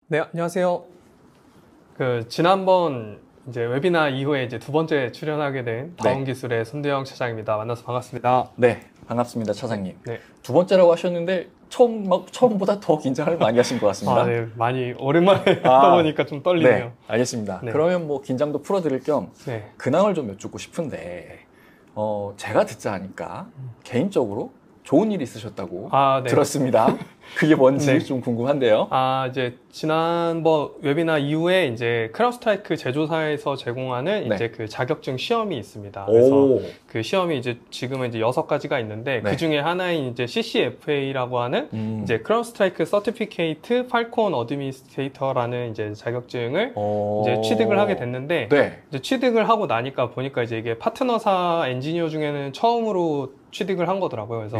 네, 안녕하세요. 지난번 이제 웨비나 이후에 이제 두 번째 출연하게 된 다운기술의 손대영 차장입니다. 만나서 반갑습니다. 네, 반갑습니다, 차장님. 네. 두 번째라고 하셨는데 처음보다 더 긴장을 많이 하신 것 같습니다. 네, 많이 오랜만에 하다 보니까 좀 떨리네요. 네, 알겠습니다. 네. 그러면 뭐 긴장도 풀어드릴 겸 근황을 좀 여쭙고 싶은데 제가 듣자 하니까 개인적으로 좋은 일이 있으셨다고 들었습니다. 그게 뭔지 좀 궁금한데요. 이제 지난번 웨비나 이후에 이제 크라우드스트라이크 제조사에서 제공하는 이제 그 자격증 시험이 있습니다. 그래서 그 시험이 이제 지금은 이제 6가지가 있는데 그 중에 하나인 이제 CCFA라고 하는 이제 크라우드스트라이크 서티피케이트 팔콘 어드미니스트레이터라는 이제 자격증을 이제 취득을 하게 됐는데 이제 취득을 하고 나니까 보니까 이제 이게 파트너사 엔지니어 중에는 처음으로 취득을 한 거더라고요. 그래서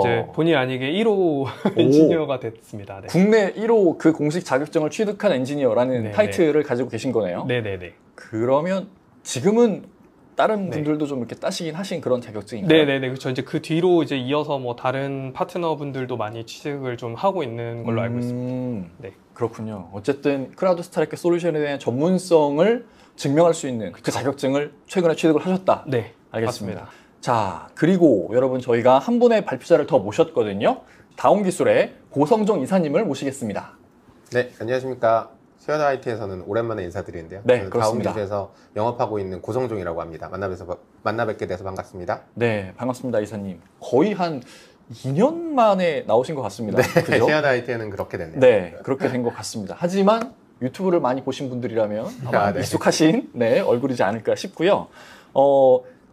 이제 본의 아니게 1호 엔지니어가 됐습니다. 네. 국내 1호 그 공식 자격증을 취득한 엔지니어라는 타이틀을 가지고 계신 거네요. 네네네. 그러면 지금은 다른 분들도 좀 이렇게 따시긴 하신 그런 자격증인가요? 네네네. 그렇죠. 이제 그 뒤로 이제 이어서 뭐 다른 파트너분들도 많이 취득을 좀 하고 있는 걸로 알고 있습니다. 네. 그렇군요. 어쨌든 크라우드스트라이크 솔루션에 대한 전문성을 증명할 수 있는 그 자격증을 최근에 취득을 하셨다. 네. 알겠습니다. 맞습니다. 자, 그리고 여러분 저희가 한 분의 발표자를 더 모셨거든요. 다운기술의 고성종 이사님을 모시겠습니다. 네, 안녕하십니까. 스웨더 IT에서는 오랜만에 인사드리는데요. 네, 그렇습니다. 다운기술에서 영업하고 있는 고성종이라고 합니다. 만나 뵙게 돼서 반갑습니다. 네, 반갑습니다, 이사님. 거의 한 2년 만에 나오신 것 같습니다. 네, 그죠? 스웨더 IT에는 그렇게 됐네요. 네, 그렇게 된 것 같습니다. 하지만 유튜브를 많이 보신 분들이라면 아마 익숙하신 얼굴이지 않을까 싶고요.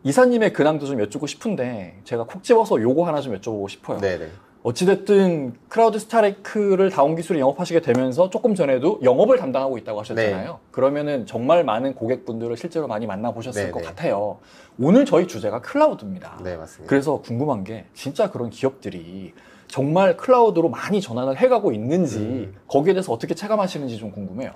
이사님의 근황도 좀 여쭙고 싶은데 제가 콕 집어서 요거 하나 좀 여쭤보고 싶어요. 네네. 어찌됐든 크라우드스트라이크를 다운기술을 영업하시게 되면서 조금 전에도 영업을 담당하고 있다고 하셨잖아요. 그러면은 정말 많은 고객분들을 실제로 많이 만나보셨을 것 같아요. 오늘 저희 주제가 클라우드입니다. 네, 맞습니다. 그래서 궁금한 게 진짜 그런 기업들이 정말 클라우드로 많이 전환을 해가고 있는지 거기에 대해서 어떻게 체감하시는지 좀 궁금해요.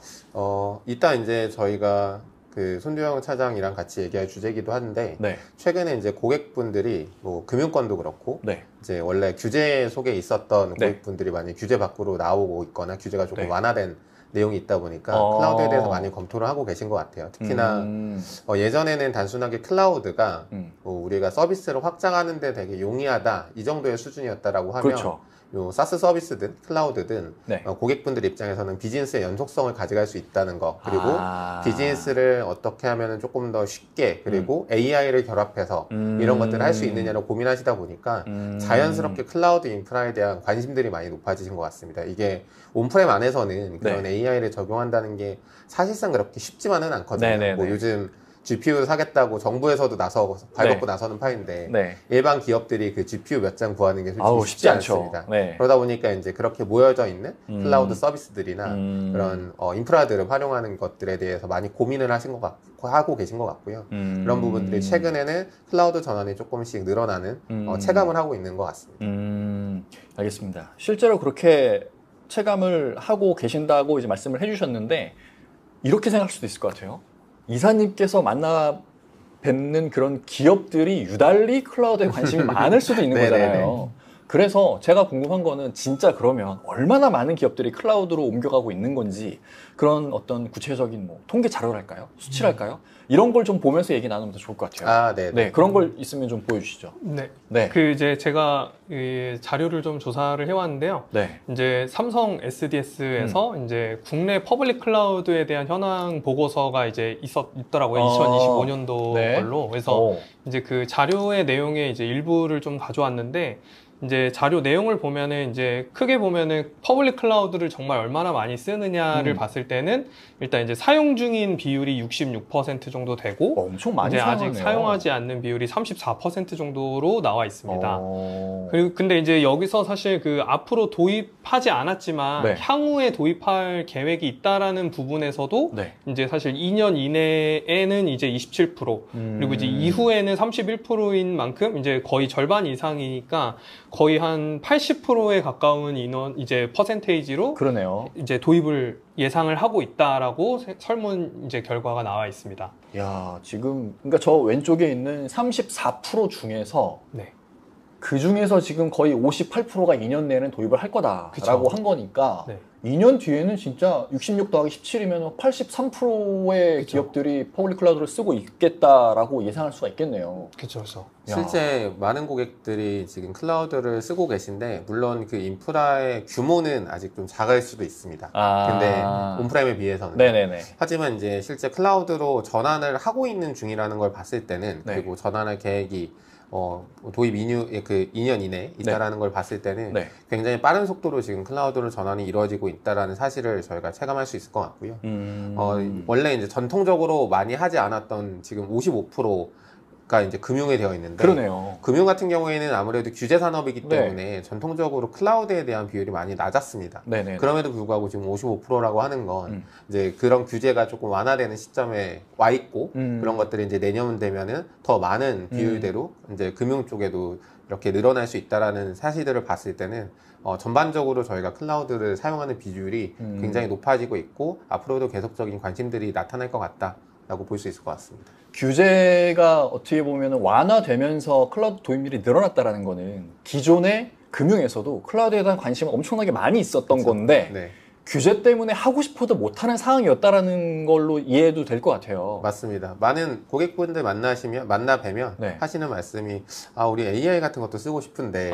이따 이제 저희가 그 손대영 차장이랑 같이 얘기할 주제이기도 한데 최근에 이제 고객분들이 뭐 금융권도 그렇고 이제 원래 규제 속에 있었던 고객분들이 많이 규제 밖으로 나오고 있거나 규제가 조금 완화된 내용이 있다 보니까 클라우드에 대해서 많이 검토를 하고 계신 것 같아요. 특히나 예전에는 단순하게 클라우드가 뭐 우리가 서비스를 확장하는데 되게 용이하다 이 정도의 수준이었다라고 하면 요 사스 서비스든 클라우드든 고객분들 입장에서는 비즈니스의 연속성을 가져갈 수 있다는 거, 그리고 비즈니스를 어떻게 하면 조금 더 쉽게, 그리고 AI를 결합해서 이런 것들을 할 수 있느냐를 고민하시다 보니까 자연스럽게 클라우드 인프라에 대한 관심들이 많이 높아지신 것 같습니다. 이게 온프렘 안에서는 그런 AI를 적용한다는 게 사실상 그렇게 쉽지만은 않거든요. 뭐 요즘 GPU 사겠다고 정부에서도 발벗고 나서는 파인데 일반 기업들이 그 GPU 몇 장 구하는 게 솔직히 쉽지 않습니다. 그러다 보니까 이제 그렇게 모여져 있는 클라우드 서비스들이나 그런 인프라들을 활용하는 것들에 대해서 많이 고민을 하고 계신 것 같고요. 그런 부분들이 최근에는 클라우드 전환이 조금씩 늘어나는 체감을 하고 있는 것 같습니다. 알겠습니다. 실제로 그렇게 체감을 하고 계신다고 이제 말씀을 해주셨는데 이렇게 생각할 수도 있을 것 같아요. 이사님께서 만나 뵙는 그런 기업들이 유달리 클라우드에 관심이 많을 수도 있는 거잖아요. 그래서 제가 궁금한 거는 진짜 그러면 얼마나 많은 기업들이 클라우드로 옮겨가고 있는 건지 그런 어떤 구체적인 뭐 통계 자료랄까요? 수치랄까요? 이런 걸 좀 보면서 얘기 나누면 더 좋을 것 같아요. 네, 그런 걸 있으면 좀 보여주시죠. 그 이제 제가 이 자료를 좀 조사를 해왔는데요. 이제 삼성 SDS에서 이제 국내 퍼블릭 클라우드에 대한 현황 보고서가 이제 있더라고요. 2025년도 걸로. 그래서 이제 그 자료의 내용에 이제 일부를 좀 가져왔는데 이제 자료 내용을 보면은 이제 크게 보면은 퍼블릭 클라우드를 정말 얼마나 많이 쓰느냐를 봤을 때는 일단 이제 사용 중인 비율이 66% 정도 되고 엄청 많이 이제 사용하네요. 아직 사용하지 않는 비율이 34% 정도로 나와 있습니다. 그리고 근데 이제 여기서 사실 그 앞으로 도입하지 않았지만 향후에 도입할 계획이 있다라는 부분에서도 이제 사실 2년 이내에는 이제 27% 그리고 이제 이후에는 31%인 만큼 이제 거의 절반 이상이니까 거의 한 80%에 가까운 인원 이제 퍼센테이지로 이제 도입을 예상을 하고 있다라고 설문 이제 결과가 나와 있습니다. 야, 지금 그러니까 저 왼쪽에 있는 34% 중에서 그 중에서 지금 거의 58%가 2년 내에는 도입을 할 거다라고 그쵸. 한 거니까 네. 2년 뒤에는 진짜 66 더하기 17이면 83%의 그쵸. 기업들이 퍼블릭 클라우드를 쓰고 있겠다라고 예상할 수가 있겠네요. 그렇죠. 실제 많은 고객들이 지금 클라우드를 쓰고 계신데 물론 그 인프라의 규모는 아직 좀 작을 수도 있습니다. 근데 온프라임에 비해서는. 네네네. 하지만 이제 실제 클라우드로 전환을 하고 있는 중이라는 걸 봤을 때는 네. 그리고 전환할 계획이 도입 2년 이내 있다라는 네. 걸 봤을 때는 네. 굉장히 빠른 속도로 지금 클라우드로 전환이 이루어지고 있다라는 사실을 저희가 체감할 수 있을 것 같고요. 원래 이제 전통적으로 많이 하지 않았던 지금 55%가 이제 금융에 되어 있는데 그러네요. 금융 같은 경우에는 아무래도 규제 산업이기 때문에 네. 전통적으로 클라우드에 대한 비율이 많이 낮았습니다. 네네. 그럼에도 불구하고 지금 55%라고 하는 건 이제 그런 규제가 조금 완화되는 시점에 와 있고 그런 것들이 이제 내년 되면은 더 많은 비율대로 이제 금융 쪽에도 이렇게 늘어날 수 있다라는 사실들을 봤을 때는 전반적으로 저희가 클라우드를 사용하는 비율이 굉장히 높아지고 있고 앞으로도 계속적인 관심들이 나타날 것 같다라고 볼 수 있을 것 같습니다. 규제가 어떻게 보면 완화되면서 클라우드 도입률이 늘어났다는 거는 기존의 금융에서도 클라우드에 대한 관심이 엄청나게 많이 있었던 그렇죠. 건데 네. 규제 때문에 하고 싶어도 못하는 상황이었다라는 걸로 이해해도 될 것 같아요. 맞습니다. 많은 고객분들 만나 뵈면 네. 하시는 말씀이 우리 AI 같은 것도 쓰고 싶은데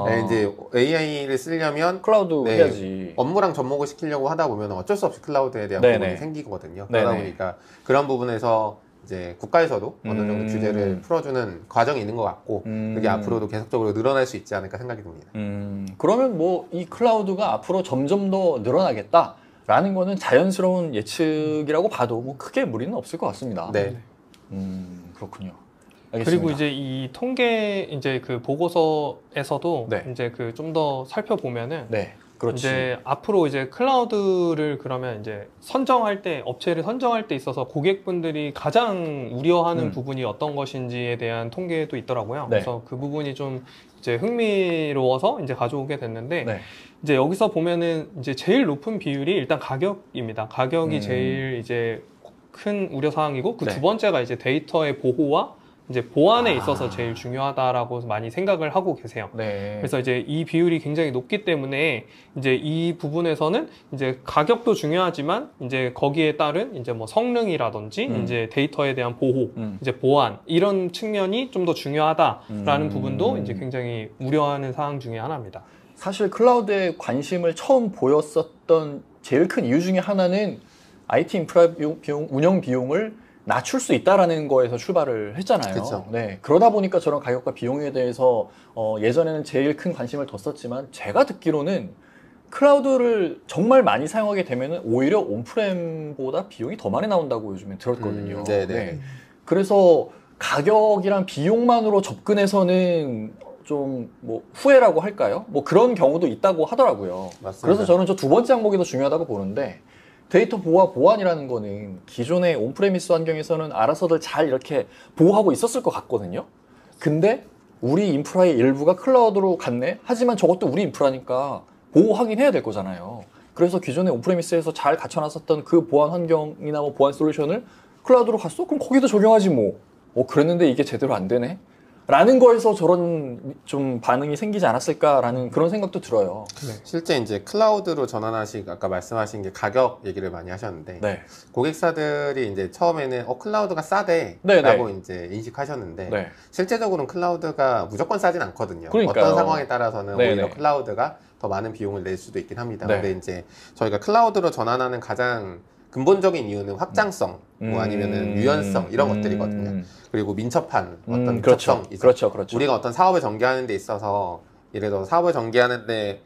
네, 이제 AI를 쓰려면 클라우드 네, 해야지. 업무랑 접목을 시키려고 하다 보면 어쩔 수 없이 클라우드에 대한 부분이 생기거든요. 그러다 보니까 그런 부분에서 이제 국가에서도 어느 정도 규제를 풀어주는 과정이 있는 것 같고 그게 앞으로도 계속적으로 늘어날 수 있지 않을까 생각이 듭니다. 그러면 뭐 이 클라우드가 앞으로 점점 더 늘어나겠다라는 거는 자연스러운 예측이라고 봐도 뭐 크게 무리는 없을 것 같습니다. 네. 그렇군요. 알겠습니다. 그리고 이제 이 통계 이제 그 보고서에서도 네. 이제 그 좀 더 살펴보면은 네. 그렇지. 이제 앞으로 이제 클라우드를 그러면 이제 선정할 때 업체를 선정할 때 있어서 고객분들이 가장 우려하는 부분이 어떤 것인지에 대한 통계도 있더라고요. 네. 그래서 그 부분이 좀 이제 흥미로워서 이제 가져오게 됐는데 네. 이제 여기서 보면은 이제 제일 높은 비율이 일단 가격입니다. 가격이 제일 이제 큰 우려 사항이고 그 두 번째가 이제 데이터의 보호와 이제 보안에 있어서 제일 중요하다라고 많이 생각을 하고 계세요. 네. 그래서 이제 이 비율이 굉장히 높기 때문에 이제 이 부분에서는 이제 가격도 중요하지만 이제 거기에 따른 이제 뭐 성능이라든지 이제 데이터에 대한 보호, 이제 보안 이런 측면이 좀 더 중요하다라는 부분도 이제 굉장히 우려하는 사항 중에 하나입니다. 사실 클라우드에 관심을 처음 보였었던 제일 큰 이유 중에 하나는 IT 인프라 운영 비용을 낮출 수 있다라는 거에서 출발을 했잖아요. 그쵸. 네. 그러다 보니까 저런 가격과 비용에 대해서 예전에는 제일 큰 관심을 뒀었지만 제가 듣기로는 클라우드를 정말 많이 사용하게 되면 오히려 온프렘보다 비용이 더 많이 나온다고 요즘에 들었거든요. 네. 그래서 가격이랑 비용만으로 접근해서는 좀 뭐 후회라고 할까요? 뭐 그런 경우도 있다고 하더라고요. 맞습니다. 그래서 저는 저 두 번째 항목이 더 중요하다고 보는데 데이터 보호와 보안이라는 거는 기존의 온프레미스 환경에서는 알아서들 잘 이렇게 보호하고 있었을 것 같거든요. 근데 우리 인프라의 일부가 클라우드로 갔네? 하지만 저것도 우리 인프라니까 보호하긴 해야 될 거잖아요. 그래서 기존의 온프레미스에서 잘 갖춰놨었던 그 보안 환경이나 뭐 보안 솔루션을 클라우드로 갔어? 그럼 거기도 적용하지 뭐. 그랬는데 이게 제대로 안 되네? 라는 거에서 저런 좀 반응이 생기지 않았을까라는 그런 생각도 들어요. 네. 실제 이제 클라우드로 아까 말씀하신 게 가격 얘기를 많이 하셨는데 네. 고객사들이 이제 처음에는 클라우드가 싸대 라고 이제 인식하셨는데 네. 실제적으로는 클라우드가 무조건 싸진 않거든요. 그러니까요. 어떤 상황에 따라서는 오히려 클라우드가 더 많은 비용을 낼 수도 있긴 합니다. 근데 이제 저희가 클라우드로 전환하는 가장 근본적인 이유는 확장성, 뭐 아니면은 유연성 이런 것들이거든요. 그리고 민첩한 어떤 그렇죠. 그렇죠. 우리가 어떤 사업을 전개하는 데 있어서 예를 들어 사업을 전개하는데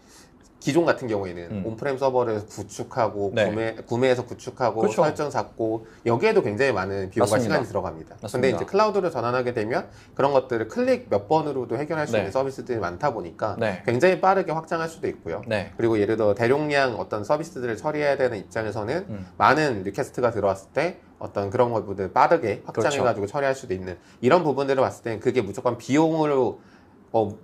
기존 같은 경우에는 온프렘 서버를 구축하고 구매해서 구축하고 그렇죠. 설정 잡고 여기에도 굉장히 많은 비용과 맞습니다. 시간이 들어갑니다. 근데 이제 클라우드로 전환하게 되면 그런 것들을 클릭 몇 번으로도 해결할 수 있는 서비스들이 많다 보니까 굉장히 빠르게 확장할 수도 있고요. 그리고 예를 들어 대용량 어떤 서비스들을 처리해야 되는 입장에서는 많은 리퀘스트가 들어왔을 때 어떤 그런 것들을 빠르게 확장해가지고 그렇죠. 처리할 수도 있는 이런 부분들을 봤을 때는 그게 무조건 비용으로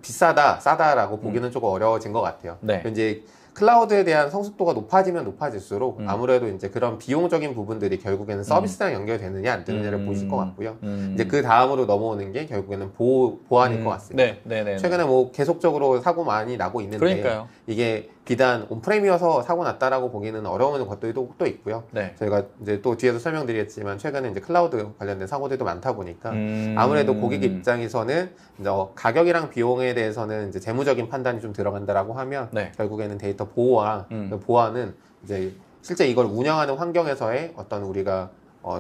비싸다, 싸다라고 보기는 조금 어려워진 것 같아요. 이제 클라우드에 대한 성숙도가 높아지면 높아질수록 아무래도 이제 그런 비용적인 부분들이 결국에는 서비스랑 연결되느냐 안 되느냐를 보실 것 같고요. 이제 그 다음으로 넘어오는 게 결국에는 보안일 것 같습니다. 최근에 뭐 계속적으로 사고 많이 나고 있는데 그러니까요. 이게 비단 온프레미여서 사고 났다라고 보기는 어려운 것들도 또 있고요. 저희가 이제 또 뒤에서 설명드리겠지만 최근에 이제 클라우드 관련된 사고들도 많다 보니까 아무래도 고객 입장에서는 이제 가격이랑 비용에 대해서는 이제 재무적인 판단이 좀 들어간다라고 하면 결국에는 데이터 보호와 보안은 이제 실제 이걸 운영하는 환경에서의 어떤 우리가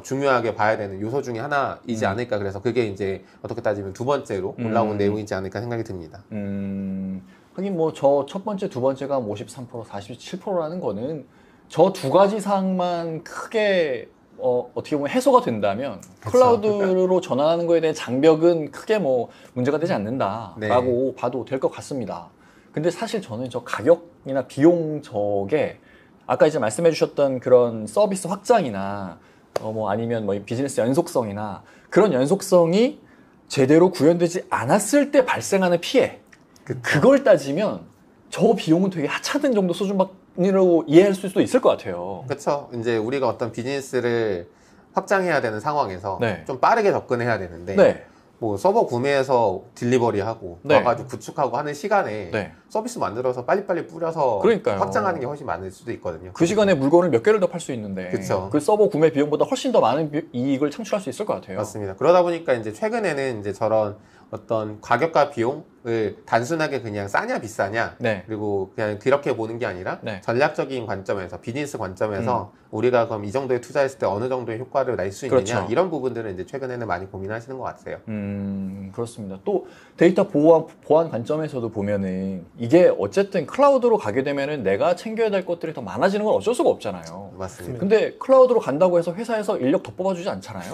중요하게 봐야 되는 요소 중에 하나이지 않을까. 그래서 그게 이제 어떻게 따지면 두 번째로 올라온 내용이지 않을까 생각이 듭니다. 하긴 뭐 저 첫 번째, 두 번째가 53%, 47%라는 거는 저 두 가지 사항만 크게 어떻게 보면 해소가 된다면 클라우드로 전환하는 거에 대한 장벽은 크게 뭐 문제가 되지 않는다라고 봐도 될 것 같습니다. 근데 사실 저는 저 가격이나 비용 적에 아까 이제 말씀해 주셨던 그런 서비스 확장이나 뭐 아니면 뭐 비즈니스 연속성이나 그런 연속성이 제대로 구현되지 않았을 때 발생하는 피해, 그걸 따지면 저 비용은 되게 하찮은 정도 수준으로 이해할 수도 있을 것 같아요. 그렇죠. 이제 우리가 어떤 비즈니스를 확장해야 되는 상황에서 좀 빠르게 접근해야 되는데 뭐 서버 구매해서 딜리버리하고 와가지고 구축하고 하는 시간에 서비스 만들어서 빨리빨리 뿌려서 확장하는 게 훨씬 많을 수도 있거든요. 그 시간에 물건을 몇 개를 더 팔 수 있는데 그쵸. 그 서버 구매 비용보다 훨씬 더 많은 이익을 창출할 수 있을 것 같아요. 맞습니다. 그러다 보니까 이제 최근에는 이제 저런 어떤 가격과 비용을 단순하게 그냥 싸냐 비싸냐 그리고 그냥 그렇게 보는 게 아니라 전략적인 관점에서 비즈니스 관점에서 우리가 그럼 이 정도에 투자했을 때 어느 정도의 효과를 낼 수 있느냐 이런 부분들은 이제 최근에는 많이 고민하시는 것 같아요. 그렇습니다. 또 데이터 보안 관점에서도 보면은 이게 어쨌든 클라우드로 가게 되면은 내가 챙겨야 될 것들이 더 많아지는 건 어쩔 수가 없잖아요. 맞습니다. 근데 클라우드로 간다고 해서 회사에서 인력 더 뽑아주지 않잖아요.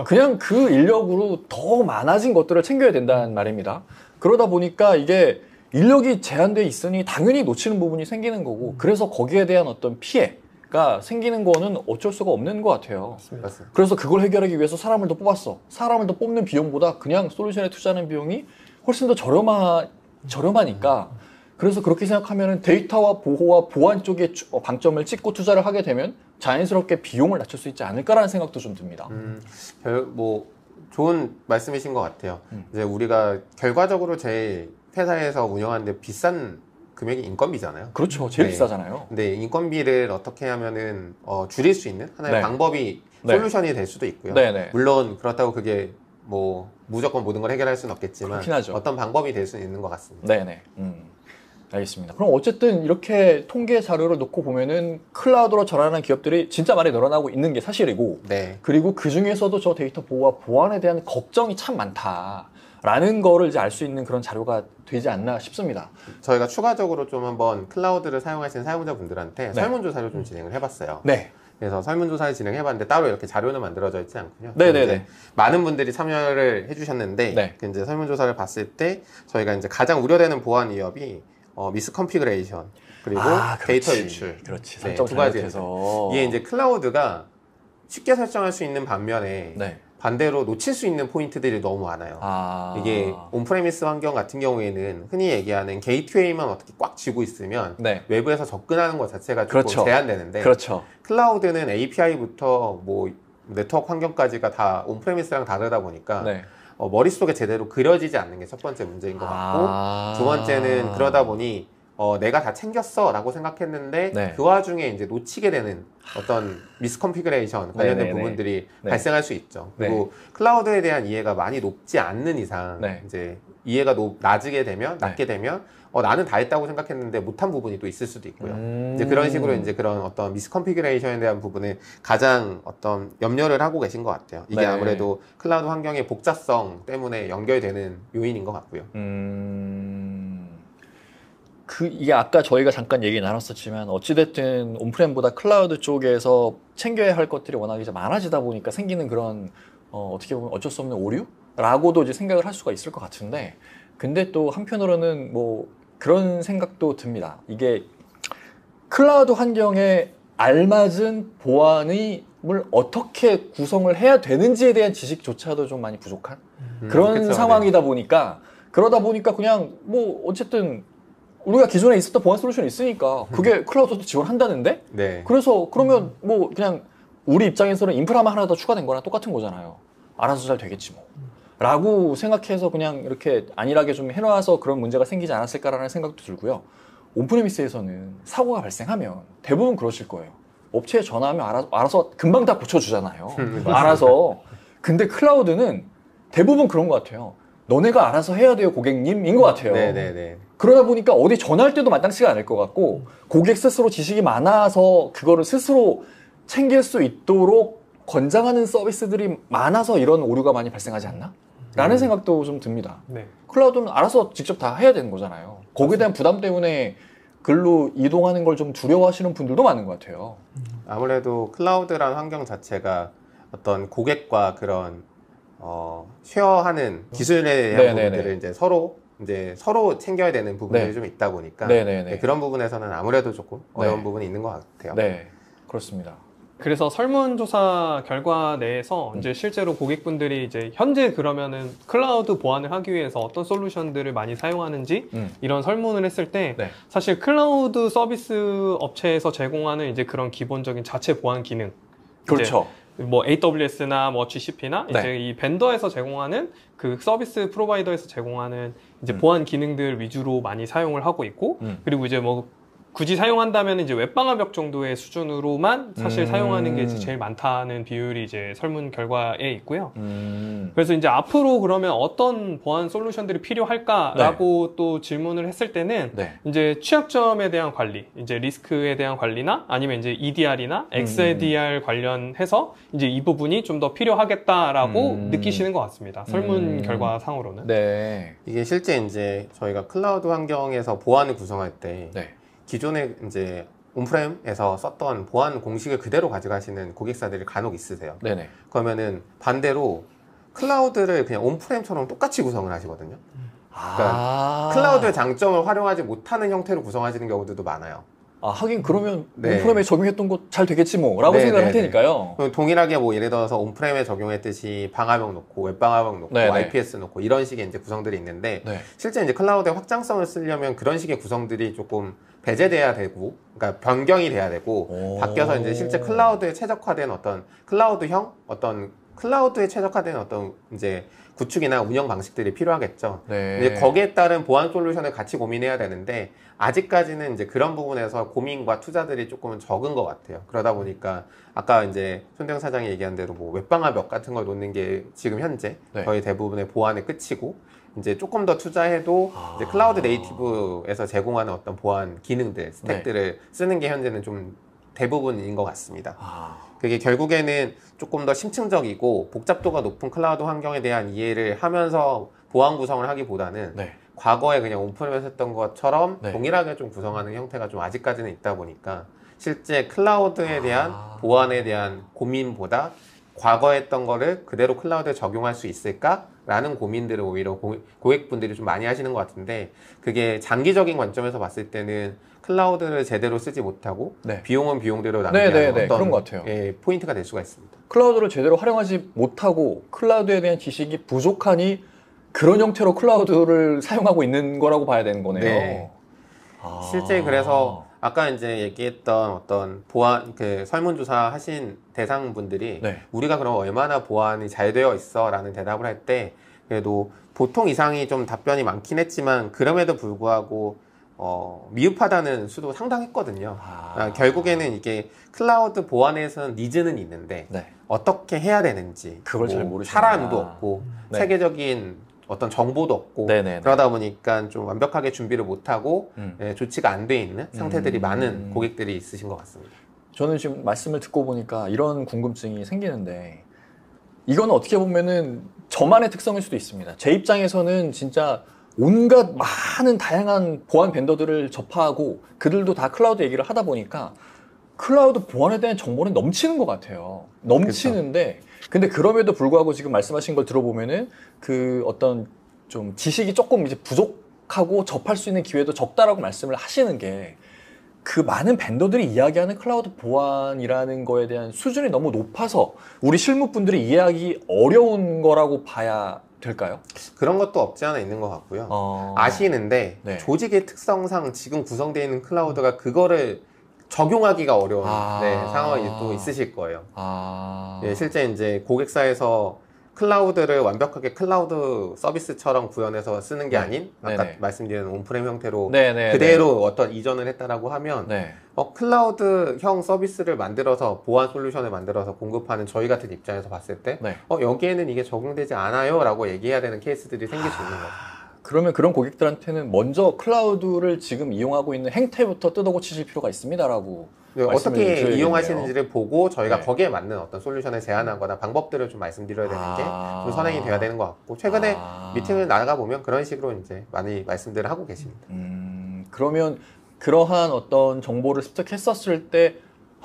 그냥 그 인력으로 더 많아진 것들을 챙겨야 된다는 말입니다. 그러다 보니까 이게 인력이 제한돼 있으니 당연히 놓치는 부분이 생기는 거고 그래서 거기에 대한 어떤 피해가 생기는 거는 어쩔 수가 없는 것 같아요. 맞습니다. 그래서 그걸 해결하기 위해서 사람을 더 뽑았어. 사람을 더 뽑는 비용보다 그냥 솔루션에 투자하는 비용이 훨씬 더 저렴하니까 그래서 그렇게 생각하면 데이터와 보호와 보안 쪽에 방점을 찍고 투자를 하게 되면 자연스럽게 비용을 낮출 수 있지 않을까라는 생각도 좀 듭니다. 뭐 좋은 말씀이신 것 같아요. 이제 우리가 결과적으로 제일 회사에서 운영하는데 비싼 금액이 인건비잖아요. 그렇죠. 제일 비싸잖아요. 근데 인건비를 어떻게 하면은 줄일 수 있는 하나의 방법이 솔루션이 될 수도 있고요. 물론 그렇다고 그게 뭐 무조건 모든 걸 해결할 수는 없겠지만 어떤 방법이 될 수는 있는 것 같습니다. 알겠습니다. 그럼 어쨌든 이렇게 통계 자료를 놓고 보면은 클라우드로 전환하는 기업들이 진짜 많이 늘어나고 있는 게 사실이고 그리고 그 중에서도 저 데이터 보호와 보안에 대한 걱정이 참 많다라는 거를 이제 알 수 있는 그런 자료가 되지 않나 싶습니다. 저희가 추가적으로 좀 한번 클라우드를 사용하시는 사용자분들한테 설문조사를 좀 진행을 해봤어요. 그래서 설문조사를 진행해봤는데 따로 이렇게 자료는 만들어져 있지 않군요. 많은 분들이 참여를 해주셨는데 이제 설문조사를 봤을 때 저희가 이제 가장 우려되는 보안 위협이 미스컨피그레이션 그리고 데이터 유출 두 가지에서 이게 이제 클라우드가 쉽게 설정할 수 있는 반면에 반대로 놓칠 수 있는 포인트들이 너무 많아요. 이게 온프레미스 환경 같은 경우에는 흔히 얘기하는 게이트웨이만 어떻게 꽉 쥐고 있으면 외부에서 접근하는 것 자체가 조금 제한되는데 클라우드는 API부터 뭐 네트워크 환경까지가 다 온프레미스랑 다르다 보니까 머릿속에 제대로 그려지지 않는 게 첫 번째 문제인 것 같고 두 번째는 그러다 보니 내가 다 챙겼어 라고 생각했는데 그 와중에 이제 놓치게 되는 어떤 미스컨피그레이션 관련된 부분들이 발생할 수 있죠. 그리고 클라우드에 대한 이해가 많이 높지 않는 이상 이제 이해가 낮게 되면 나는 다 했다고 생각했는데 못한 부분이 또 있을 수도 있고요. 이제 그런 식으로 이제 그런 어떤 미스컨피그레이션에 대한 부분을 가장 어떤 염려를 하고 계신 것 같아요. 이게 아무래도 클라우드 환경의 복잡성 때문에 연결되는 요인인 것 같고요. 이게 아까 저희가 잠깐 얘기 나눴었지만 어찌됐든 온프렘보다 클라우드 쪽에서 챙겨야 할 것들이 워낙 이제 많아지다 보니까 생기는 그런 어떻게 보면 어쩔 수 없는 오류라고도 이제 생각을 할 수가 있을 것 같은데 근데 또 한편으로는 뭐 그런 생각도 듭니다. 이게 클라우드 환경에 알맞은 보안을 어떻게 구성을 해야 되는지에 대한 지식조차도 좀 많이 부족한 그런 상황이다 보니까 그러다 보니까 그냥 뭐 어쨌든 우리가 기존에 있었던 보안 솔루션이 있으니까 그게 클라우드도 지원한다는데? 네. 그래서 그러면 뭐 그냥 우리 입장에서는 인프라만 하나 더 추가된 거랑 똑같은 거잖아요. 알아서 잘 되겠지 뭐. 라고 생각해서 그냥 이렇게 안일하게 좀 해놔서 그런 문제가 생기지 않았을까라는 생각도 들고요. 온프레미스에서는 사고가 발생하면 대부분 그러실 거예요. 업체에 전화하면 알아서 금방 다 고쳐주잖아요. 알아서. 근데 클라우드는 대부분 그런 것 같아요. 너네가 알아서 해야 돼요, 고객님인 것 같아요. 네네네. 그러다 보니까 어디 전화할 때도 마땅치가 않을 것 같고 고객 스스로 지식이 많아서 그거를 스스로 챙길 수 있도록 권장하는 서비스들이 많아서 이런 오류가 많이 발생하지 않나? 라는 생각도 좀 듭니다. 네. 클라우드는 알아서 직접 다 해야 되는 거잖아요. 거기에 대한 부담 때문에 글로 이동하는 걸 좀 두려워하시는 분들도 많은 것 같아요. 아무래도 클라우드란 환경 자체가 어떤 고객과 그런 쉐어하는 기술에 대한 부분들을 이제 서로 챙겨야 되는 부분들이 좀 있다 보니까 그런 부분에서는 아무래도 조금 어려운 부분이 있는 것 같아요. 네, 그렇습니다. 그래서 설문조사 결과 내에서 이제 실제로 고객분들이 이제 현재 그러면은 클라우드 보안을 하기 위해서 어떤 솔루션들을 많이 사용하는지 이런 설문을 했을 때 사실 클라우드 서비스 업체에서 제공하는 이제 그런 기본적인 자체 보안 기능, 그렇죠. 뭐 AWS나 뭐 GCP나 이제 이 벤더에서 제공하는 그 서비스 프로바이더에서 제공하는 이제 보안 기능들 위주로 많이 사용을 하고 있고 그리고 이제 뭐 굳이 사용한다면 이제 웹방화벽 정도의 수준으로만 사실 사용하는 게 이제 제일 많다는 비율이 이제 설문 결과에 있고요. 그래서 이제 앞으로 그러면 어떤 보안 솔루션들이 필요할까라고 또 질문을 했을 때는 이제 취약점에 대한 관리, 이제 리스크에 대한 관리나 아니면 이제 EDR이나 XDR 관련해서 이제 이 부분이 좀 더 필요하겠다라고 느끼시는 것 같습니다. 설문 결과 상으로는. 네. 이게 실제 이제 저희가 클라우드 환경에서 보안을 구성할 때 기존에 이제 온프렘에서 썼던 보안 공식을 그대로 가져가시는 고객사들이 간혹 있으세요. 네네. 그러면은 반대로 클라우드를 그냥 온프렘처럼 똑같이 구성을 하시거든요. 그러니까 클라우드의 장점을 활용하지 못하는 형태로 구성하시는 경우들도 많아요. 하긴 그러면 온프렘에 적용했던 거 잘 되겠지 뭐 라고 생각을 할 테니까요. 동일하게 뭐 예를 들어서 온프렘에 적용했듯이 방화벽 놓고 웹방화벽 놓고 IPS 놓고 이런 식의 이제 구성들이 있는데 실제 이제 클라우드의 확장성을 쓰려면 그런 식의 구성들이 조금 배제돼야 되고, 그러니까 변경이 돼야 되고 바뀌어서 이제 실제 클라우드에 최적화된 어떤 클라우드에 최적화된 어떤 이제 구축이나 운영 방식들이 필요하겠죠. 이제 거기에 따른 보안 솔루션을 같이 고민해야 되는데 아직까지는 이제 그런 부분에서 고민과 투자들이 조금은 적은 것 같아요. 그러다 보니까 아까 이제 손대영 사장이 얘기한 대로 뭐 웹방화벽 같은 걸 놓는 게 지금 현재 거의 대부분의 보안의 끝이고 이제 조금 더 투자해도 이제 클라우드 네이티브에서 제공하는 어떤 보안 기능들, 스택들을 쓰는 게 현재는 좀 대부분인 것 같습니다. 그게 결국에는 조금 더 심층적이고 복잡도가 높은 클라우드 환경에 대한 이해를 하면서 보안 구성을 하기보다는 과거에 그냥 온프렘에서 했던 것처럼 동일하게 좀 구성하는 형태가 좀 아직까지는 있다 보니까 실제 클라우드에 대한 보안에 대한 고민보다 과거에 했던 거를 그대로 클라우드에 적용할 수 있을까라는 고민들을 오히려 고객분들이 좀 많이 하시는 것 같은데 그게 장기적인 관점에서 봤을 때는 클라우드를 제대로 쓰지 못하고 비용은 비용대로 낭비하는 어떤 그런 것 같아요. 포인트가 될 수가 있습니다. 클라우드를 제대로 활용하지 못하고 클라우드에 대한 지식이 부족하니 그런 형태로 클라우드를 사용하고 있는 거라고 봐야 되는 거네요. 실제 그래서 아까 이제 얘기했던 어떤 보안 설문조사 하신 대상분들이 우리가 그럼 얼마나 보안이 잘 되어 있어 라는 대답을 할 때 그래도 보통 이상이 좀 답변이 많긴 했지만 그럼에도 불구하고 미흡하다는 수도 상당했거든요. 결국에는 이게 클라우드 보안에서는 니즈는 있는데 어떻게 해야 되는지 그걸 잘 모르시는 사람도 없고 세계적인 어떤 정보도 없고 그러다 보니까 좀 완벽하게 준비를 못하고 조치가 안 돼 있는 상태들이 많은 고객들이 있으신 것 같습니다. 저는 지금 말씀을 듣고 보니까 이런 궁금증이 생기는데 이건 어떻게 보면은 저만의 특성일 수도 있습니다. 제 입장에서는 진짜 온갖 많은 다양한 보안 벤더들을 접하고 그들도 다 클라우드 얘기를 하다 보니까 클라우드 보안에 대한 정보는 넘치는 것 같아요. 넘치는데 근데 그럼에도 불구하고 지금 말씀하신 걸 들어보면은 그 어떤 좀 지식이 조금 이제 부족하고 접할 수 있는 기회도 적다라고 말씀을 하시는 게 그 많은 벤더들이 이야기하는 클라우드 보안이라는 거에 대한 수준이 너무 높아서 우리 실무분들이 이해하기 어려운 거라고 봐야 될까요? 그런 것도 없지 않아 있는 것 같고요. 아시는데 네. 조직의 특성상 지금 구성되어 있는 클라우드가 그거를 적용하기가 어려운 상황이 또 있으실 거예요. 네, 실제 이제 고객사에서 클라우드를 완벽하게 클라우드 서비스처럼 구현해서 쓰는 게 아닌 아까 말씀드린 온프렘 형태로 그대로 어떤 이전을 했다라고 하면 클라우드형 서비스를 만들어서 보안 솔루션을 만들어서 공급하는 저희 같은 입장에서 봤을 때 여기에는 이게 적용되지 않아요 라고 얘기해야 되는 케이스들이 생길 수 있는 거죠. 그러면 그런 고객들한테는 먼저 클라우드를 지금 이용하고 있는 행태부터 뜯어고치실 필요가 있습니다라고 어떻게 이용하시는지를 보고 저희가 거기에 맞는 어떤 솔루션을 제안하거나 방법들을 좀 말씀드려야 되는 게 좀 선행이 돼야 되는 것 같고 최근에 미팅을 나가보면 그런 식으로 이제 많이 말씀들을 하고 계십니다. 그러면 그러한 어떤 정보를 습득했었을 때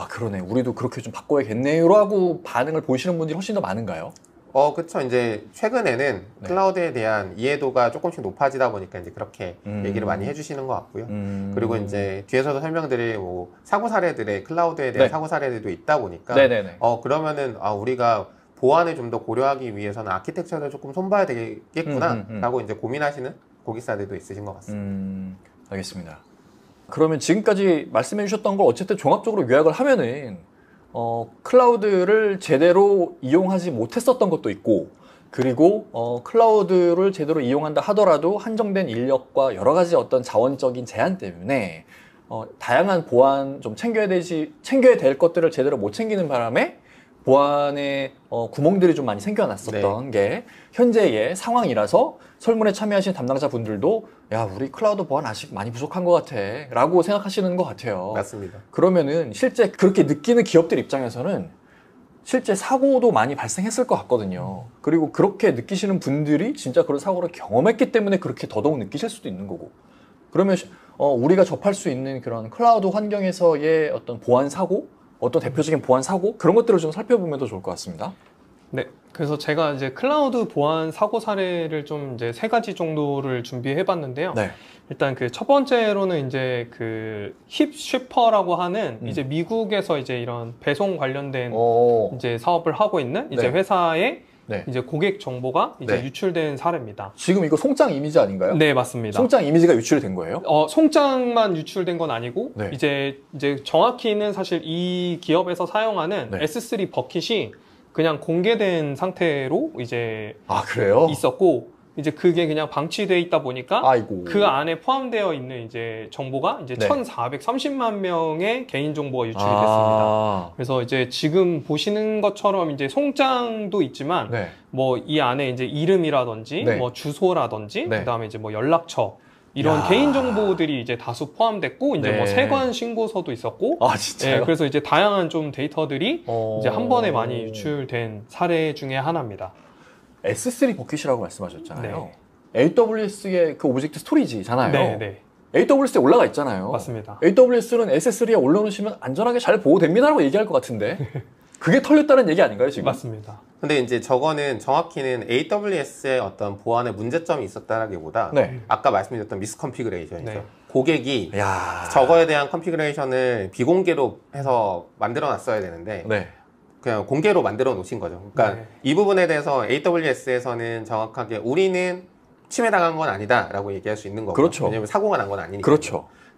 그러네 우리도 그렇게 좀 바꿔야겠네요라고 반응을 보이시는 분들이 훨씬 더 많은가요? 그쵸. 이제 최근에는 클라우드에 대한 이해도가 조금씩 높아지다 보니까 이제 그렇게 얘기를 많이 해주시는 것 같고요. 그리고 이제 뒤에서도 설명드릴 뭐 사고 사례들의 클라우드에 대한 사고 사례들도 있다 보니까 그러면은 우리가 보안을 좀 더 고려하기 위해서는 아키텍처를 조금 손봐야 되겠구나 라고 이제 고민하시는 고객사들도 있으신 것 같습니다. 알겠습니다. 그러면 지금까지 말씀해 주셨던 걸 어쨌든 종합적으로 요약을 하면은 클라우드를 제대로 이용하지 못했었던 것도 있고 그리고 클라우드를 제대로 이용한다 하더라도 한정된 인력과 여러 가지 어떤 자원적인 제한 때문에 다양한 보안 좀 챙겨야 될 것들을 제대로 못 챙기는 바람에 보안에 구멍들이 좀 많이 생겨났었던 게 현재의 상황이라서 설문에 참여하신 담당자분들도 야 우리 클라우드 보안 아직 많이 부족한 것 같아 라고 생각하시는 것 같아요. 맞습니다. 그러면은 실제 그렇게 느끼는 기업들 입장에서는 실제 사고도 많이 발생했을 것 같거든요. 그리고 그렇게 느끼시는 분들이 진짜 그런 사고를 경험했기 때문에 그렇게 더더욱 느끼실 수도 있는 거고 그러면 우리가 접할 수 있는 그런 클라우드 환경에서의 어떤 보안 사고 어떤 대표적인 보안 사고 그런 것들을 좀 살펴보면 더 좋을 것 같습니다. 네, 그래서 제가 이제 클라우드 보안 사고 사례를 좀 이제 3가지 정도를 준비해봤는데요. 일단 그 첫 번째로는 이제 그 힙쉬퍼라고 하는 이제 미국에서 이제 이런 배송 관련된 이제 사업을 하고 있는 이제 회사의 이제 고객 정보가 이제 유출된 사례입니다. 지금 이거 송장 이미지 아닌가요? 네, 맞습니다. 송장 이미지가 유출된 거예요? 송장만 유출된 건 아니고 이제 정확히는 사실 이 기업에서 사용하는 S3 버킷이 그냥 공개된 상태로 이제 그래요? 있었고 이제 그게 그냥 방치되어 있다 보니까 그 안에 포함되어 있는 이제 정보가 이제 1,430만 명의 개인 정보가 유출이 됐습니다. 그래서 이제 지금 보시는 것처럼 이제 송장도 있지만 뭐 이 안에 이제 이름이라든지 뭐 주소라든지 그다음에 이제 뭐 연락처 이런 개인 정보들이 이제 다수 포함됐고 이제 뭐 세관 신고서도 있었고 진짜요? 그래서 이제 다양한 좀 데이터들이 이제 한 번에 많이 유출된 사례 중에 하나입니다. S3 버킷이라고 말씀하셨잖아요. AWS의 그 오브젝트 스토리지잖아요. AWS에 올라가 있잖아요. 맞습니다. AWS는 S3에 올려놓으시면 안전하게 잘 보호됩니다라고 얘기할 것 같은데 그게 털렸다는 얘기 아닌가요 지금? 맞습니다. 근데 이제 저거는 정확히는 AWS의 어떤 보안에 문제점이 있었다라기보다 아까 말씀드렸던 미스컨피그레이션이죠. 고객이 저거에 대한 컨피그레이션을 비공개로 해서 만들어 놨어야 되는데 그냥 공개로 만들어 놓으신 거죠. 그러니까 이 부분에 대해서 AWS에서는 정확하게 우리는 침해당한 건 아니다 라고 얘기할 수 있는 거고 왜냐면 사고가 난 건 아니니까.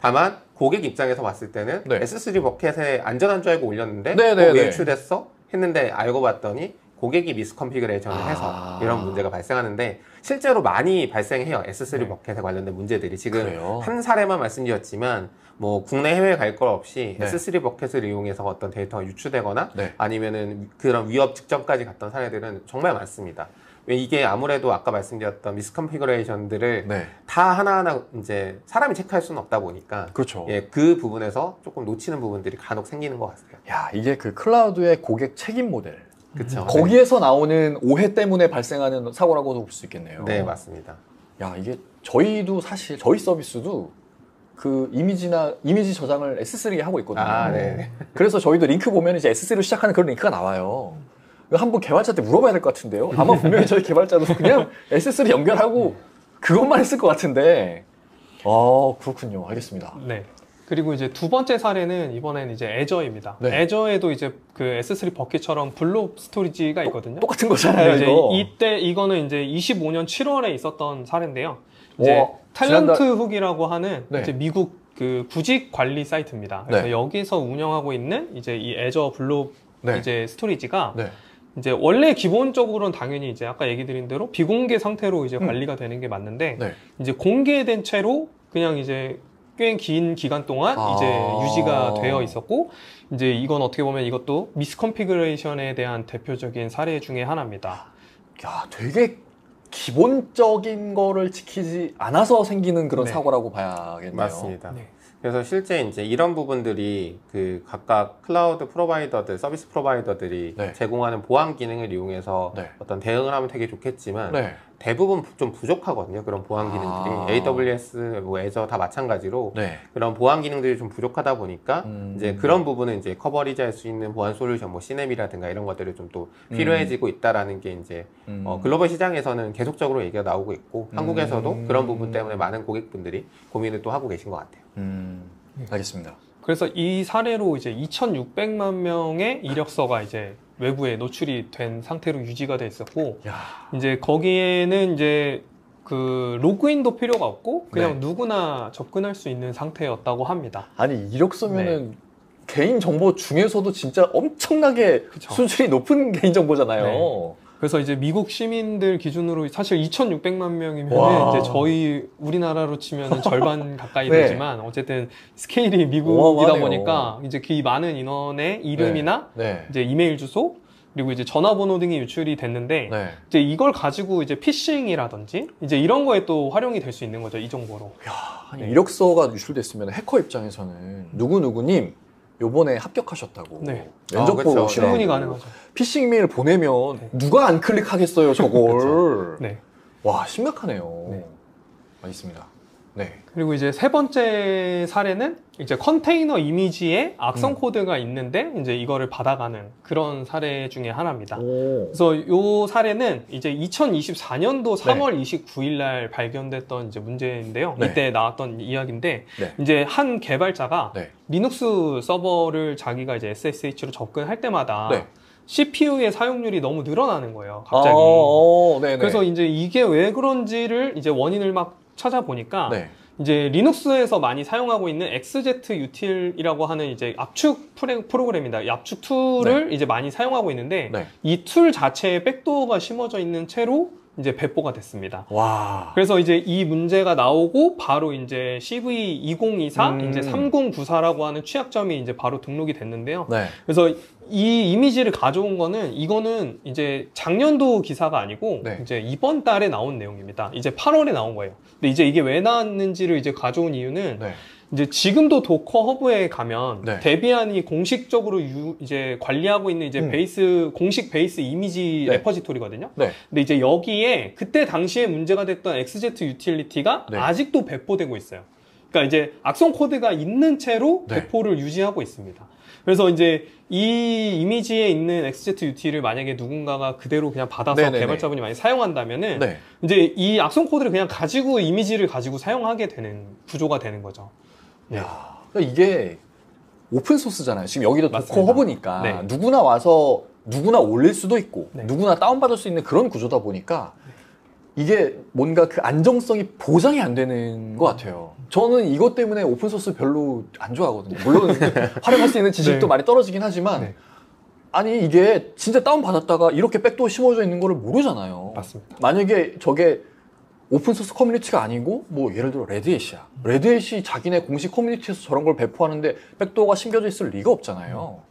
다만 고객 입장에서 봤을 때는 S3 버켓에 안전한 줄 알고 올렸는데 왜 유출됐어? 했는데 알고 봤더니 고객이 미스컨피그레이션을 해서 이런 문제가 발생하는데 실제로 많이 발생해요. S3 버켓에 관련된 문제들이. 지금 한 사례만 말씀드렸지만 뭐 국내 해외 갈 것 없이 S3 버켓을 이용해서 어떤 데이터가 유출되거나 아니면은 그런 위협 직전까지 갔던 사례들은 정말 많습니다. 왜 이게 아무래도 아까 말씀드렸던 미스컨피그레이션들을 다 하나하나 이제 사람이 체크할 수는 없다 보니까 그 부분에서 조금 놓치는 부분들이 간혹 생기는 것 같아요. 이게 그 클라우드의 고객 책임 모델 거기에서 나오는 오해 때문에 발생하는 사고라고도 볼 수 있겠네요. 네, 맞습니다. 이게 저희도 사실 저희 서비스도 그 이미지 저장을 S3에 하고 있거든요. 그래서 저희도 링크 보면 이제 S3로 시작하는 그런 링크가 나와요. 한번 개발자한테 물어봐야 될 것 같은데요. 아마 분명히 저희 개발자도 그냥 S3 연결하고 그것만 했을 것 같은데. 그렇군요. 알겠습니다. 그리고 이제 두 번째 사례는 이번에는 이제 애저입니다. 네. 애저에도 이제 그 S3 버킷처럼 블록 스토리지가 있거든요. 똑같은 거잖아요. 이제 이거는 이제 25년 7월에 있었던 사례인데요. 이제 탤런트 훅이라고 하는 네. 이제 미국 그 구직 관리 사이트입니다. 그래서 네. 여기서 운영하고 있는 이제 이 애저 블록 네. 이제 스토리지가 네. 이제 원래 기본적으로는 당연히 이제 아까 얘기 드린 대로 비공개 상태로 이제 관리가 되는 게 맞는데 네. 이제 공개된 채로 그냥 이제 꽤 긴 기간 동안 이제 유지가 되어 있었고 이제 이건 어떻게 보면 이것도 미스컨피그레이션에 대한 대표적인 사례 중에 하나입니다. 야, 되게 기본적인 거를 지키지 않아서 생기는 그런 네. 사고라고 봐야겠네요. 맞습니다. 네. 그래서 실제 이제 이런 부분들이 그 각각 클라우드 프로바이더들, 서비스 프로바이더들이 네. 제공하는 보안 기능을 이용해서 네. 어떤 대응을 하면 되게 좋겠지만 네. 대부분 좀 부족하거든요. 그런 보안 기능들이 AWS, 뭐 애저 다 마찬가지로 네. 그런 보안 기능들이 좀 부족하다 보니까 이제 그런 부분은 이제 커버리지할 수 있는 보안 솔루션, 뭐 시넴이라든가 이런 것들이 좀 또 필요해지고 있다라는 게 이제 글로벌 시장에서는 계속적으로 얘기가 나오고 있고 한국에서도 그런 부분 때문에 많은 고객분들이 고민을 또 하고 계신 것 같아요. 알겠습니다. 그래서 이 사례로 이제 2,600만 명의 이력서가 이제 외부에 노출이 된 상태로 유지가 돼 있었고, 야. 이제 거기에는 이제 그 로그인도 필요가 없고 그냥 네. 누구나 접근할 수 있는 상태였다고 합니다. 아니 이력서면은 네. 개인 정보 중에서도 진짜 엄청나게 그쵸. 수준이 높은 개인 정보잖아요. 네. 그래서 이제 미국 시민들 기준으로 사실 2,600만 명이면 이제 저희 우리나라로 치면 절반 가까이 네. 되지만 어쨌든 스케일이 미국이다 보니까 이제 그 많은 인원의 이름이나 네. 네. 이제 이메일 주소 그리고 이제 전화번호 등이 유출이 됐는데 네. 이제 이걸 가지고 이제 피싱이라든지 이제 이런 거에 또 활용이 될 수 있는 거죠, 이 정보로. 야, 네. 이력서가 유출됐으면 해커 입장에서는 누구누구님 요번에 합격하셨다고 네. 면접 보고 충분히 가능하죠. 피싱 메일 보내면 네. 누가 안 클릭하겠어요, 저걸. 네. 와, 심각하네요. 네. 알겠습니다. 네. 그리고 이제 세 번째 사례는 이제 컨테이너 이미지에 악성 코드가 있는데 이제 이거를 받아가는 그런 사례 중에 하나입니다. 그래서 이 사례는 이제 2024년도 3월 네. 29일 날 발견됐던 이제 문제인데요. 네. 이때 나왔던 이야기인데 네. 이제 한 개발자가 네. 리눅스 서버를 자기가 이제 SSH로 접근할 때마다 네. CPU의 사용률이 너무 늘어나는 거예요, 갑자기. 그래서 이제 이게 왜 그런지를 이제 원인을 막 찾아보니까 네. 이제 리눅스에서 많이 사용하고 있는 XZUtil이라고 하는 이제 압축 프로그램입니다. 이 압축 툴을 네. 이제 많이 사용하고 있는데 네. 이 툴 자체에 백도어가 심어져 있는 채로 이제 배포가 됐습니다. 와. 그래서 이제 이 문제가 나오고 바로 이제 CV2024 이제 3094라고 하는 취약점이 이제 바로 등록이 됐는데요. 네. 그래서 이 이미지를 가져온 거는 이거는 이제 작년도 기사가 아니고 네. 이제 이번 달에 나온 내용입니다. 이제 8월에 나온 거예요. 근데 이제 이게 왜 나왔는지를 이제 가져온 이유는 네. 이제 지금도 도커 허브에 가면 네. 데비안이 공식적으로 이제 관리하고 있는 이제 공식 베이스 이미지 네. 레퍼지토리거든요. 네. 근데 이제 여기에 그때 당시에 문제가 됐던 XZ 유틸리티가 네. 아직도 배포되고 있어요. 그러니까 이제 악성 코드가 있는 채로 네. 배포를 유지하고 있습니다. 그래서 이제 이 이미지에 있는 XZ UT를 만약에 누군가가 그대로 그냥 받아서 네네네. 개발자분이 많이 사용한다면은 네. 이제 이 악성 코드를 그냥 가지고 이미지를 가지고 사용하게 되는 구조가 되는 거죠. 네. 야, 이게 오픈 소스잖아요. 지금 여기도 도커 허브니까 네. 누구나 와서 누구나 올릴 수도 있고 네. 누구나 다운받을 수 있는 그런 구조다 보니까 이게 뭔가 그 안정성이 보장이 안 되는 것 같아요. 저는 이것 때문에 오픈 소스 별로 안 좋아하거든요. 물론 활용할 수 있는 지식도 네. 많이 떨어지긴 하지만 네. 아니 이게 진짜 다운받았다가 이렇게 백도어 심어져 있는 거를 모르잖아요. 맞습니다. 만약에 저게 오픈소스 커뮤니티가 아니고 뭐 예를 들어 레드햇이야. 레드햇이 자기네 공식 커뮤니티에서 저런 걸 배포하는데 백도어가 심겨져 있을 리가 없잖아요.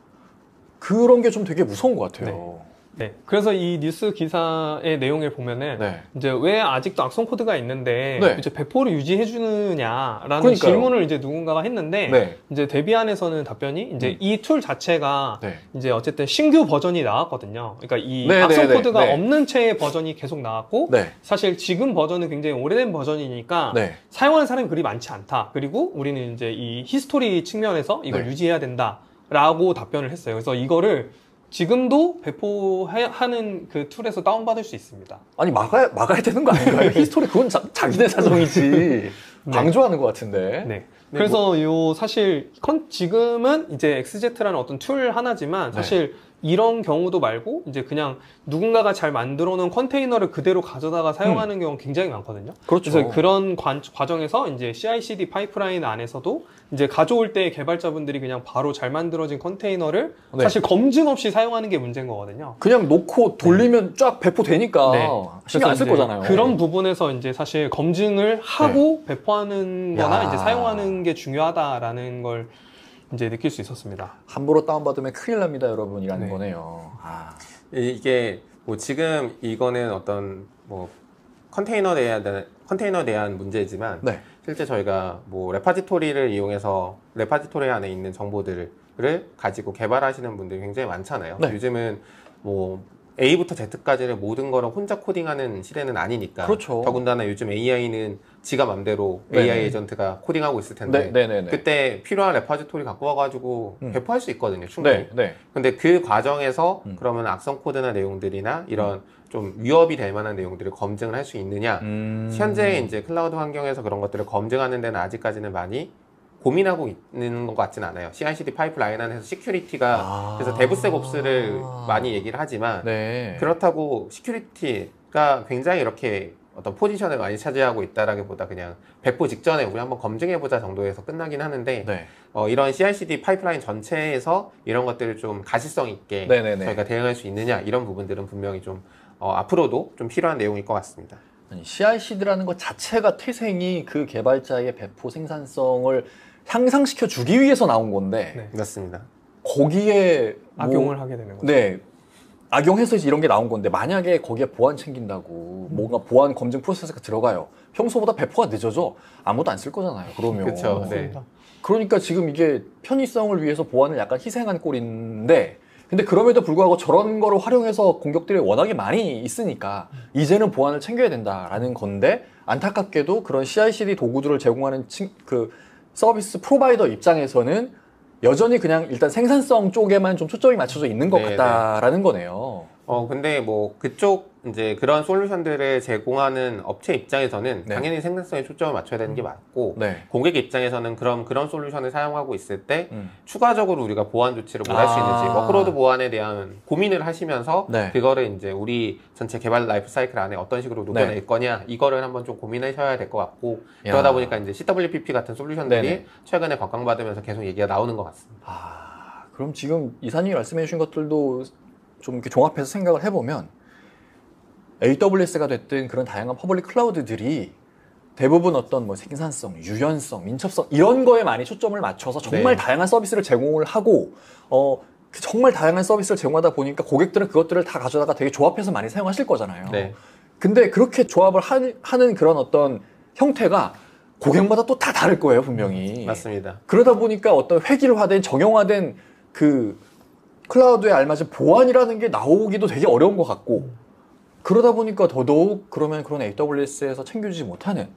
그런 게 좀 되게 무서운 것 같아요. 네. 네. 그래서 이 뉴스 기사의 내용을 보면은 네. 이제 왜 아직도 악성 코드가 있는데 네. 이제 배포를 유지해 주느냐라는 그러니까요. 질문을 이제 누군가가 했는데 네. 이제 데비안에서는 답변이 이제 이 툴 자체가 네. 이제 어쨌든 신규 버전이 나왔거든요. 그러니까 이 네, 악성 네, 코드가 네. 없는 채의 버전이 계속 나왔고 네. 사실 지금 버전은 굉장히 오래된 버전이니까 네. 사용하는 사람이 그리 많지 않다. 그리고 우리는 이제 이 히스토리 측면에서 이걸 네. 유지해야 된다라고 답변을 했어요. 그래서 이거를 지금도 배포하는 그 툴에서 다운받을 수 있습니다. 아니 막아야 되는 거 아닌가요? 히스토리 그건 자기네 사정이지. 강조하는 것 같은데. 네. 그래서 요 사실 지금은 이제 XZ라는 어떤 툴 하나지만 사실 이런 경우도 말고 이제 그냥 누군가가 잘 만들어 놓은 컨테이너를 그대로 가져다가 사용하는 경우가 굉장히 많거든요. 그렇죠. 그래서 그런 과정에서 이제 CI/CD 파이프라인 안에서도 이제 가져올 때 개발자분들이 그냥 바로 잘 만들어진 컨테이너를 사실 검증 없이 사용하는 게 문제인 거거든요. 그냥 놓고 돌리면 쫙 배포되니까 신경 안 쓸 거잖아요. 그런 부분에서 이제 사실 검증을 하고 배포하는 거나 이제 사용하는 게 중요하다라는 걸 이제 느낄 수 있었습니다. 함부로 다운받으면 큰일 납니다, 여러분이라는 거네요. 이게 뭐 지금 이거는 어떤 뭐 컨테이너에 대한 문제지만 실제 저희가 뭐 레파지토리를 이용해서 레파지토리 안에 있는 정보들을 가지고 개발하시는 분들이 굉장히 많잖아요. 요즘은 뭐 A부터 Z까지를 모든 거를 혼자 코딩하는 시대는 아니니까. 그렇죠. 더군다나 요즘 AI-는 지가 맘대로 AI 에이전트가 코딩하고 있을 텐데 그때 필요한 레파지토리 갖고 와가지고 배포할 수 있거든요, 충분히. 근데 그 과정에서 그러면 악성 코드나 내용들이나 이런 좀 위협이 될 만한 내용들을 검증을 할 수 있느냐. 현재 이제 클라우드 환경에서 그런 것들을 검증하는 데는 아직까지는 많이 고민하고 있는 것 같진 않아요. CI/CD 파이프라인 안에서 시큐리티가 그래서 데브세옵스를 많이 얘기를 하지만 그렇다고 시큐리티가 굉장히 이렇게 어떤 포지션을 많이 차지하고 있다라기보다 그냥 배포 직전에 우리 한번 검증해보자 정도에서 끝나긴 하는데 이런 CI/CD 파이프라인 전체에서 이런 것들을 좀 가시성 있게 저희가 대응할 수 있느냐 이런 부분들은 분명히 좀 앞으로도 좀 필요한 내용일 것 같습니다. CI/CD라는 것 자체가 태생이 그 개발자의 배포 생산성을 향상시켜 주기 위해서 나온 건데 맞습니다. 거기에 악용을 하게 되는 거죠. 악용해서 이런 게 나온 건데 만약에 거기에 보안 챙긴다고 뭔가 보안 검증 프로세스가 들어가요. 평소보다 배포가 늦어져. 아무도 안 쓸 거잖아요. 그러면. 그렇죠. 그러니까 지금 이게 편의성을 위해서 보안을 약간 희생한 꼴인데 근데 그럼에도 불구하고 저런 거를 활용해서 공격들이 워낙에 많이 있으니까 이제는 보안을 챙겨야 된다라는 건데 안타깝게도 그런 CI/CD 도구들을 제공하는 그 서비스 프로바이더 입장에서는 여전히 그냥 일단 생산성 쪽에만 좀 초점이 맞춰져 있는 것 같다라는 거네요. 근데 뭐 그쪽 이제 그런 솔루션들을 제공하는 업체 입장에서는 당연히 생산성에 초점을 맞춰야 되는 게 맞고 고객 입장에서는 그런 솔루션을 사용하고 있을 때 추가적으로 우리가 보안 조치를 뭘 할 수 있는지 워크로드 보안에 대한 고민을 하시면서 그거를 이제 우리 전체 개발 라이프 사이클 안에 어떤 식으로 녹여낼 거냐 이거를 한번 좀 고민하셔야 될 것 같고 그러다 보니까 이제 CWPP 같은 솔루션들이 최근에 각광받으면서 계속 얘기가 나오는 것 같습니다. 그럼 지금 이사님이 말씀해 주신 것들도 좀 이렇게 종합해서 생각을 해보면 AWS가 됐든 그런 다양한 퍼블릭 클라우드들이 대부분 어떤 뭐 생산성, 유연성, 민첩성 이런 거에 많이 초점을 맞춰서 정말 다양한 서비스를 제공을 하고 정말 다양한 서비스를 제공하다 보니까 고객들은 그것들을 다 가져다가 되게 조합해서 많이 사용하실 거잖아요. 근데 그렇게 조합을 하는 그런 어떤 형태가 고객마다 또 다 다를 거예요, 분명히. 맞습니다. 그러다 보니까 어떤 획일화된 정형화된 그 클라우드에 알맞은 보안이라는 게 나오기도 되게 어려운 것 같고 그러다 보니까 더더욱 그러면 그런 AWS에서 챙겨주지 못하는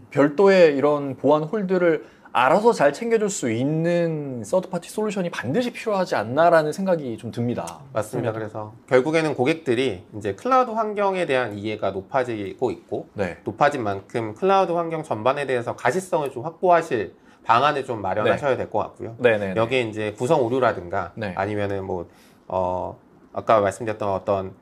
별도의 이런 보안 홀드를 알아서 잘 챙겨줄 수 있는 서드파티 솔루션이 반드시 필요하지 않나라는 생각이 좀 듭니다. 맞습니다. 그래서 결국에는 고객들이 이제 클라우드 환경에 대한 이해가 높아지고 있고 높아진 만큼 클라우드 환경 전반에 대해서 가시성을 좀 확보하실 방안을 좀 마련하셔야 될 것 같고요. 여기에 이제 구성 오류라든가 아니면은 뭐 아까 말씀드렸던 어떤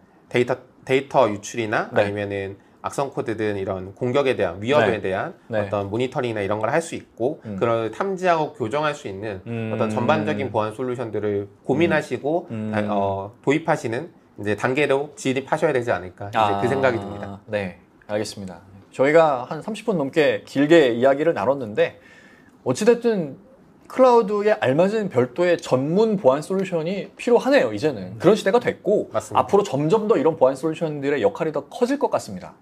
데이터 유출이나 아니면은 악성 코드든 이런 공격에 대한 위협에 대한 어떤 모니터링이나 이런 걸 할 수 있고 그걸 탐지하고 교정할 수 있는 어떤 전반적인 보안 솔루션들을 고민하시고 도입하시는 이제 단계로 진입하셔야 되지 않을까 이제 그 생각이 듭니다. 네, 알겠습니다. 저희가 한 30분 넘게 길게 이야기를 나눴는데 어찌됐든 클라우드에 알맞은 별도의 전문 보안 솔루션이 필요하네요, 이제는. 그런 시대가 됐고, 앞으로 점점 더 이런 보안 솔루션들의 역할이 더 커질 것 같습니다.